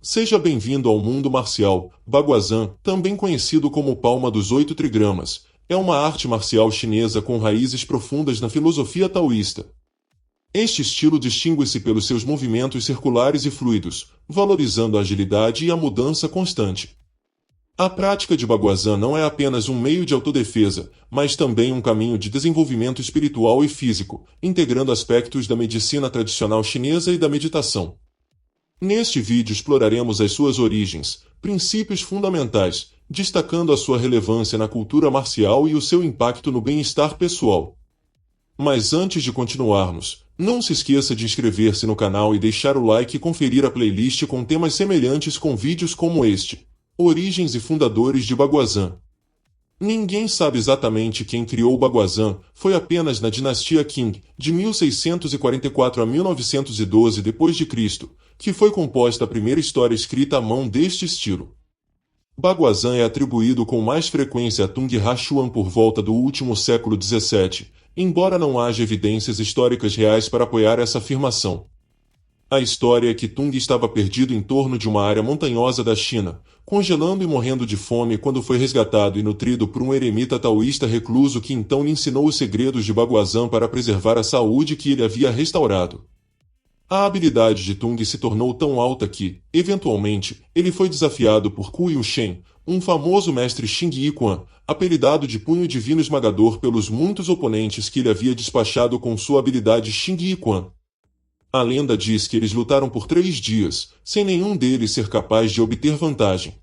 Seja bem-vindo ao mundo marcial. Baguazhang, também conhecido como Palma dos 8 Trigramas, é uma arte marcial chinesa com raízes profundas na filosofia taoísta. Este estilo distingue-se pelos seus movimentos circulares e fluidos, valorizando a agilidade e a mudança constante. A prática de Baguazhang não é apenas um meio de autodefesa, mas também um caminho de desenvolvimento espiritual e físico, integrando aspectos da medicina tradicional chinesa e da meditação. Neste vídeo exploraremos as suas origens, princípios fundamentais, destacando a sua relevância na cultura marcial e o seu impacto no bem-estar pessoal. Mas antes de continuarmos, não se esqueça de inscrever-se no canal e deixar o like e conferir a playlist com temas semelhantes com vídeos como este. Origens e fundadores de Baguazhang. Ninguém sabe exatamente quem criou o Baguazhang, foi apenas na dinastia Qing, de 1644 a 1912 d.C., que foi composta a primeira história escrita à mão deste estilo. Baguazhang é atribuído com mais frequência a Tung Ha-Chuan por volta do último século XVII, embora não haja evidências históricas reais para apoiar essa afirmação. A história é que Tung estava perdido em torno de uma área montanhosa da China, congelando e morrendo de fome quando foi resgatado e nutrido por um eremita taoísta recluso que então lhe ensinou os segredos de Baguazhang para preservar a saúde que ele havia restaurado. A habilidade de Tung se tornou tão alta que, eventualmente, ele foi desafiado por Ku Yushen, um famoso mestre Xing Yi Quan, apelidado de Punho Divino Esmagador pelos muitos oponentes que ele havia despachado com sua habilidade Xing Yi Quan. A lenda diz que eles lutaram por 3 dias, sem nenhum deles ser capaz de obter vantagem.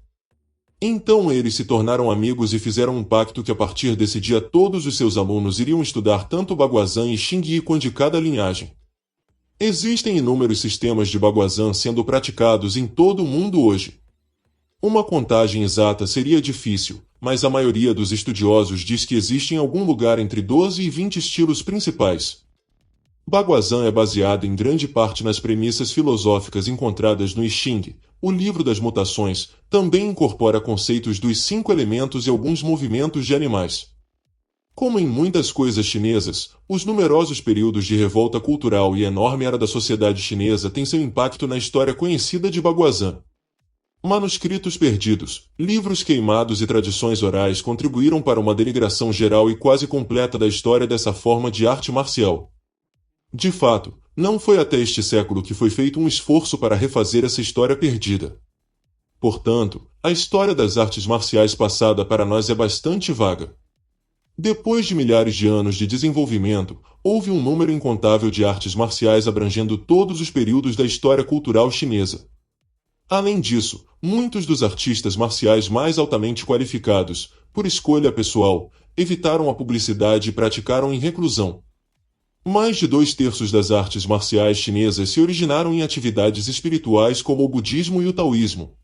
Então eles se tornaram amigos e fizeram um pacto que a partir desse dia todos os seus alunos iriam estudar tanto Baguazhang e Xing Yi Quan de cada linhagem. Existem inúmeros sistemas de Baguazhang sendo praticados em todo o mundo hoje. Uma contagem exata seria difícil, mas a maioria dos estudiosos diz que existe em algum lugar entre 12 e 20 estilos principais. Baguazhang é baseado em grande parte nas premissas filosóficas encontradas no I Ching. O livro das mutações também incorpora conceitos dos 5 elementos e alguns movimentos de animais. Como em muitas coisas chinesas, os numerosos períodos de revolta cultural e enorme era da sociedade chinesa têm seu impacto na história conhecida de Baguazhang. Manuscritos perdidos, livros queimados e tradições orais contribuíram para uma denigração geral e quase completa da história dessa forma de arte marcial. De fato, não foi até este século que foi feito um esforço para refazer essa história perdida. Portanto, a história das artes marciais passada para nós é bastante vaga. Depois de milhares de anos de desenvolvimento, houve um número incontável de artes marciais abrangendo todos os períodos da história cultural chinesa. Além disso, muitos dos artistas marciais mais altamente qualificados, por escolha pessoal, evitaram a publicidade e praticaram em reclusão. Mais de 2/3 das artes marciais chinesas se originaram em atividades espirituais como o budismo e o taoísmo.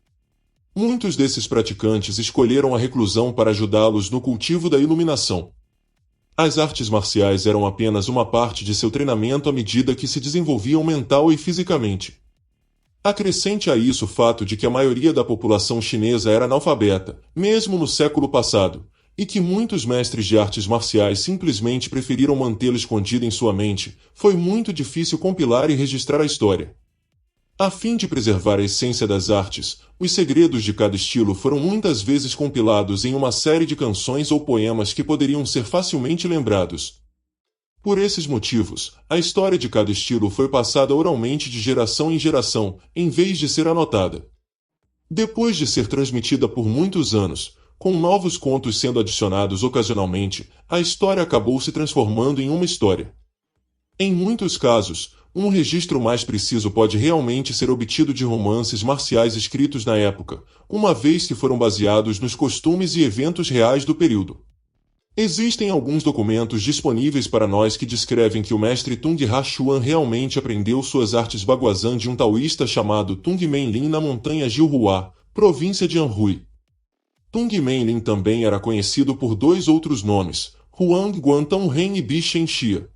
Muitos desses praticantes escolheram a reclusão para ajudá-los no cultivo da iluminação. As artes marciais eram apenas uma parte de seu treinamento à medida que se desenvolviam mental e fisicamente. Acrescente a isso o fato de que a maioria da população chinesa era analfabeta, mesmo no século passado, e que muitos mestres de artes marciais simplesmente preferiram mantê-lo escondido em sua mente, foi muito difícil compilar e registrar a história. A fim de preservar a essência das artes, os segredos de cada estilo foram muitas vezes compilados em uma série de canções ou poemas que poderiam ser facilmente lembrados. Por esses motivos, a história de cada estilo foi passada oralmente de geração em geração, em vez de ser anotada. Depois de ser transmitida por muitos anos, com novos contos sendo adicionados ocasionalmente, a história acabou se transformando em uma história. Em muitos casos, um registro mais preciso pode realmente ser obtido de romances marciais escritos na época, uma vez que foram baseados nos costumes e eventos reais do período. Existem alguns documentos disponíveis para nós que descrevem que o mestre Tung Ha-Chuan realmente aprendeu suas artes Baguazhang de um taoísta chamado Tung Menlin na montanha Jilhua, província de Anhui. Tung Menlin também era conhecido por 2 outros nomes, Huang Guantong-Ren e Bi Shen-Xia.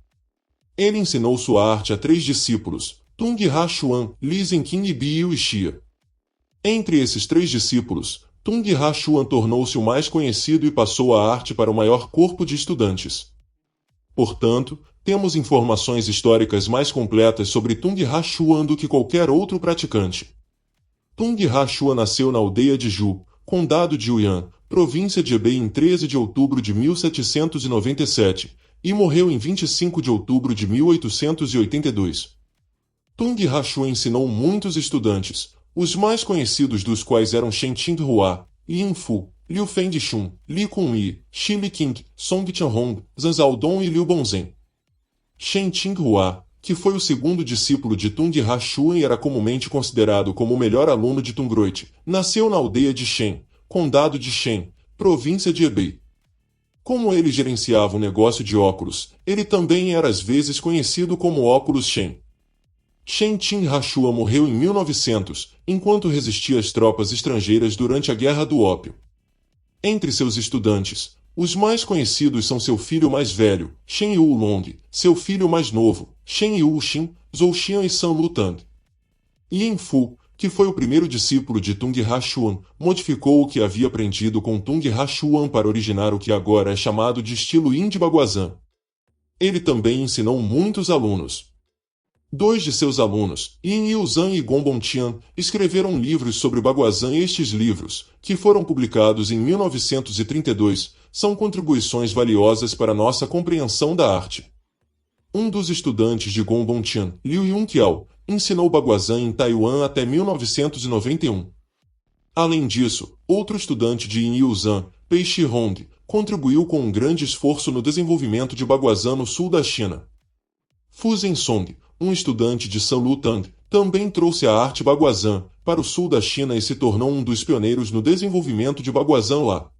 Ele ensinou sua arte a 3 discípulos, Tung Ha-Chuan, Li Zhenqin e Bi Yu-Xia. Entre esses 3 discípulos, Tung Ha-Chuan tornou-se o mais conhecido e passou a arte para o maior corpo de estudantes. Portanto, temos informações históricas mais completas sobre Tung Ha-Chuan do que qualquer outro praticante. Tung Ha-Shua nasceu na aldeia de Ju, condado de Yuan, província de Hebei em 13 de outubro de 1797, e morreu em 25 de outubro de 1882. Tung Ha-Shua ensinou muitos estudantes, os mais conhecidos dos quais eram Shen Qinghua, Yin Fu, Liu Fengdishun, Li Kunyi, Shi Liqing, Song Qianhong, Zhang Zaodong e Liu Bonzhen. Shen Qinghua, que foi o segundo discípulo de Tung Ha-Shua e era comumente considerado como o melhor aluno de Tungroit, nasceu na aldeia de Shen, condado de Shen, província de Hebei. Como ele gerenciava um negócio de óculos, ele também era às vezes conhecido como Óculos Shen. Shen Ha-Shua morreu em 1900, enquanto resistia às tropas estrangeiras durante a Guerra do Ópio. Entre seus estudantes, os mais conhecidos são seu filho mais velho, Shen Yulong, seu filho mais novo, Shen Yuxin, Zhou Xian e San Lutang. Yin Fu, que foi o primeiro discípulo de Tung Ha-Shua, modificou o que havia aprendido com Tung Ha-Shua para originar o que agora é chamado de estilo Yin de Baguazhang. Ele também ensinou muitos alunos. Dois de seus alunos, Yin Yuzhan e Gong Bongtian, escreveram livros sobre Baguazhang e estes livros, que foram publicados em 1932, são contribuições valiosas para nossa compreensão da arte. Um dos estudantes de Gong Bongtian, Liu Yunqiao, ensinou Baguazhang em Taiwan até 1991. Além disso, outro estudante de Yin Yuzhan, Pei Shihong, contribuiu com um grande esforço no desenvolvimento de Baguazhang no sul da China. Fu Zhensong, um estudante de San Lutang, também trouxe a arte Baguazhang para o sul da China e se tornou um dos pioneiros no desenvolvimento de Baguazhang lá.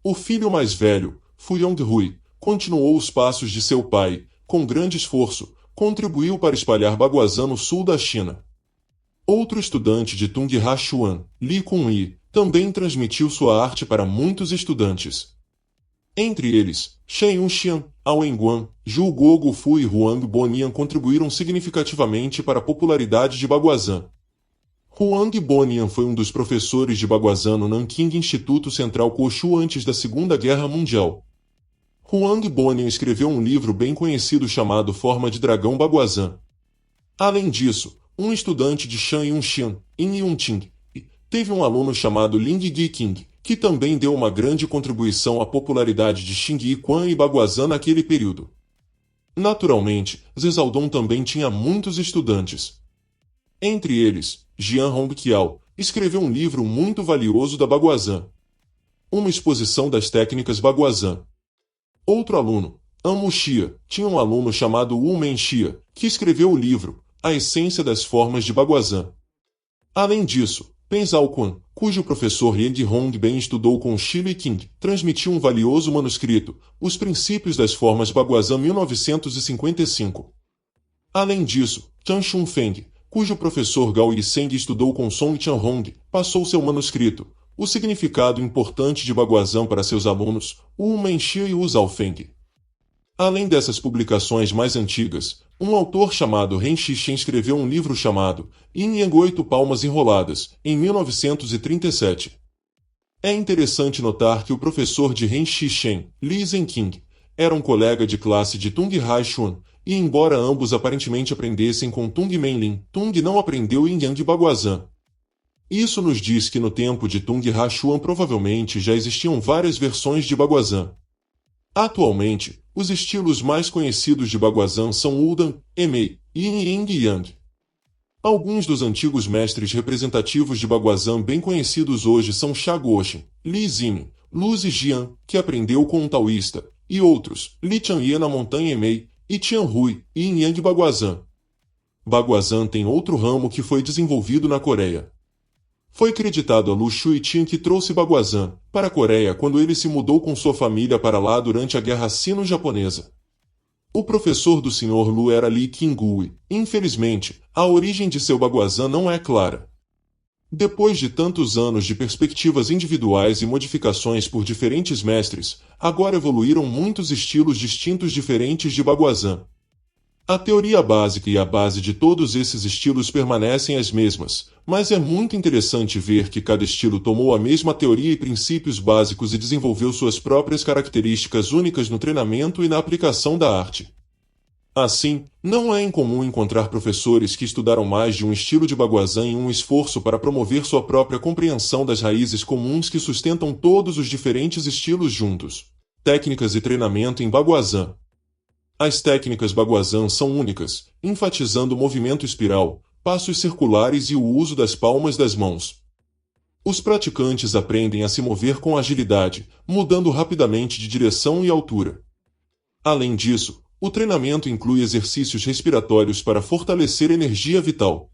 O filho mais velho, Fu Yonghui, continuou os passos de seu pai, com grande esforço, contribuiu para espalhar Baguazhang no sul da China. Outro estudante de Tung Ha-Shua, Li Kunyi, também transmitiu sua arte para muitos estudantes. Entre eles, Shen Yunxian, Ao Guan, Zhu Guogufu e Huang Bonian contribuíram significativamente para a popularidade de Baguazhang. Huang Bonian foi um dos professores de Baguazhang no Nanking Instituto Central Koshu antes da Segunda Guerra Mundial. Huang Bonian escreveu um livro bem conhecido chamado Forma de Dragão Baguazhang. Além disso, um estudante de Shan Yunxian, Yin Yunting, teve um aluno chamado Ling Yiqing, que também deu uma grande contribuição à popularidade de Xing Yiquan e Baguazhang naquele período. Naturalmente, Zhezaldong também tinha muitos estudantes. Entre eles, Jian Hongqiao escreveu um livro muito valioso da Baguazhang, uma exposição das técnicas Baguazhang. Outro aluno, An Muxia, tinha um aluno chamado Wu Menxia, que escreveu o livro A Essência das Formas de Baguazhang. Além disso, Pen Zhaoquan, cujo professor Liang Hongben estudou com Shi Liqing, transmitiu um valioso manuscrito, Os Princípios das Formas Baguazhang 1955. Além disso, Chan Shunfeng, cujo professor Gao Yiseng estudou com Song Qianhong, passou seu manuscrito, O Significado Importante de Baguazhang para seus alunos, Wu Menxia e Wu Zhaofeng. Além dessas publicações mais antigas, um autor chamado Ren Xixen escreveu um livro chamado Yin Yang 8 Palmas Enroladas, em 1937. É interessante notar que o professor de Ren Xixen, Li Zhenqing, era um colega de classe de Tung Ha-Shua, e embora ambos aparentemente aprendessem com Tung Menlin, Tung não aprendeu Yin Yang de Baguazhang. Isso nos diz que no tempo de Tung Ha-Shua provavelmente já existiam várias versões de Baguazhang. Atualmente, os estilos mais conhecidos de Baguazhang são Wudan, Emei, Yin Yang e Yang. Alguns dos antigos mestres representativos de Baguazhang bem conhecidos hoje são Xia Guoxin, Li Zimin, Lu Zijian, que aprendeu com um taoísta, e outros, Li Changye na montanha Emei, e Tian Hui, Yin Yang Baguazhang. Baguazhang tem outro ramo que foi desenvolvido na Coreia. Foi creditado a Lu Shuiqian que trouxe Baguazhang para a Coreia quando ele se mudou com sua família para lá durante a Guerra Sino-Japonesa. O professor do Sr. Lu era Li Qingui. Infelizmente, a origem de seu Baguazhang não é clara. Depois de tantos anos de perspectivas individuais e modificações por diferentes mestres, agora evoluíram muitos estilos distintos diferentes de Baguazhang. A teoria básica e a base de todos esses estilos permanecem as mesmas, mas é muito interessante ver que cada estilo tomou a mesma teoria e princípios básicos e desenvolveu suas próprias características únicas no treinamento e na aplicação da arte. Assim, não é incomum encontrar professores que estudaram mais de um estilo de Baguazhang em um esforço para promover sua própria compreensão das raízes comuns que sustentam todos os diferentes estilos juntos. Técnicas e treinamento em Baguazhang. As técnicas Baguazhang são únicas, enfatizando o movimento espiral, passos circulares e o uso das palmas das mãos. Os praticantes aprendem a se mover com agilidade, mudando rapidamente de direção e altura. Além disso, o treinamento inclui exercícios respiratórios para fortalecer energia vital.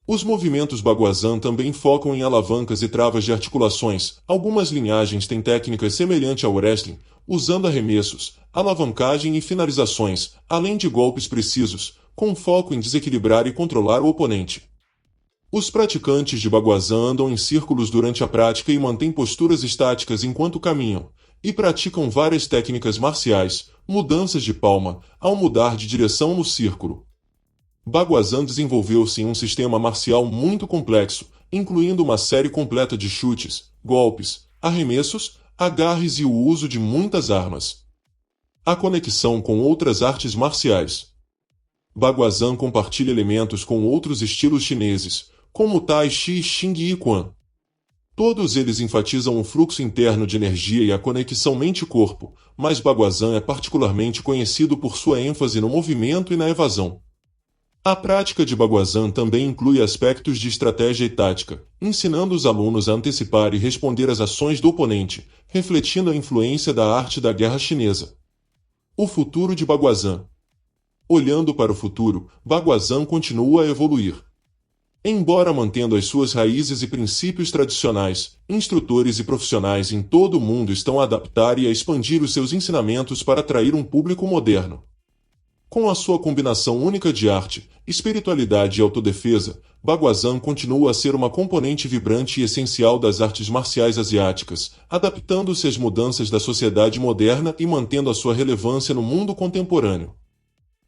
Os movimentos Baguazhang também focam em alavancas e travas de articulações. Algumas linhagens têm técnicas semelhantes ao wrestling, usando arremessos, alavancagem e finalizações, além de golpes precisos, com foco em desequilibrar e controlar o oponente. Os praticantes de Baguazhang andam em círculos durante a prática e mantêm posturas estáticas enquanto caminham, e praticam várias técnicas marciais, mudanças de palma, ao mudar de direção no círculo. Baguazhang desenvolveu-se em um sistema marcial muito complexo, incluindo uma série completa de chutes, golpes, arremessos, agarres e o uso de muitas armas. A conexão com outras artes marciais. Baguazhang compartilha elementos com outros estilos chineses, como Tai Chi, Xing e Quan. Todos eles enfatizam o fluxo interno de energia e a conexão mente-corpo, mas Baguazhang é particularmente conhecido por sua ênfase no movimento e na evasão. A prática de Baguazhang também inclui aspectos de estratégia e tática, ensinando os alunos a antecipar e responder às ações do oponente, refletindo a influência da arte da guerra chinesa. O futuro de Baguazhang. Olhando para o futuro, Baguazhang continua a evoluir. Embora mantendo as suas raízes e princípios tradicionais, instrutores e profissionais em todo o mundo estão a adaptar e a expandir os seus ensinamentos para atrair um público moderno. Com a sua combinação única de arte, espiritualidade e autodefesa, Baguazhang continua a ser uma componente vibrante e essencial das artes marciais asiáticas, adaptando-se às mudanças da sociedade moderna e mantendo a sua relevância no mundo contemporâneo.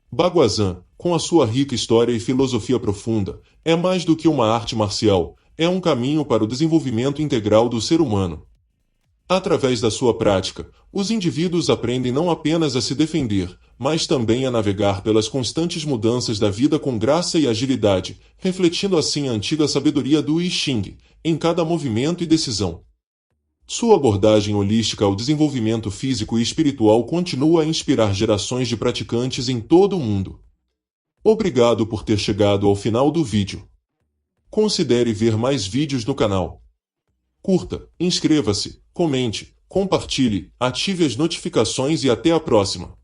Baguazhang, com a sua rica história e filosofia profunda, é mais do que uma arte marcial, é um caminho para o desenvolvimento integral do ser humano. Através da sua prática, os indivíduos aprendem não apenas a se defender, mas também a navegar pelas constantes mudanças da vida com graça e agilidade, refletindo assim a antiga sabedoria do I Ching, em cada movimento e decisão. Sua abordagem holística ao desenvolvimento físico e espiritual continua a inspirar gerações de praticantes em todo o mundo. Obrigado por ter chegado ao final do vídeo. Considere ver mais vídeos no canal. Curta, inscreva-se, comente, compartilhe, ative as notificações e até a próxima.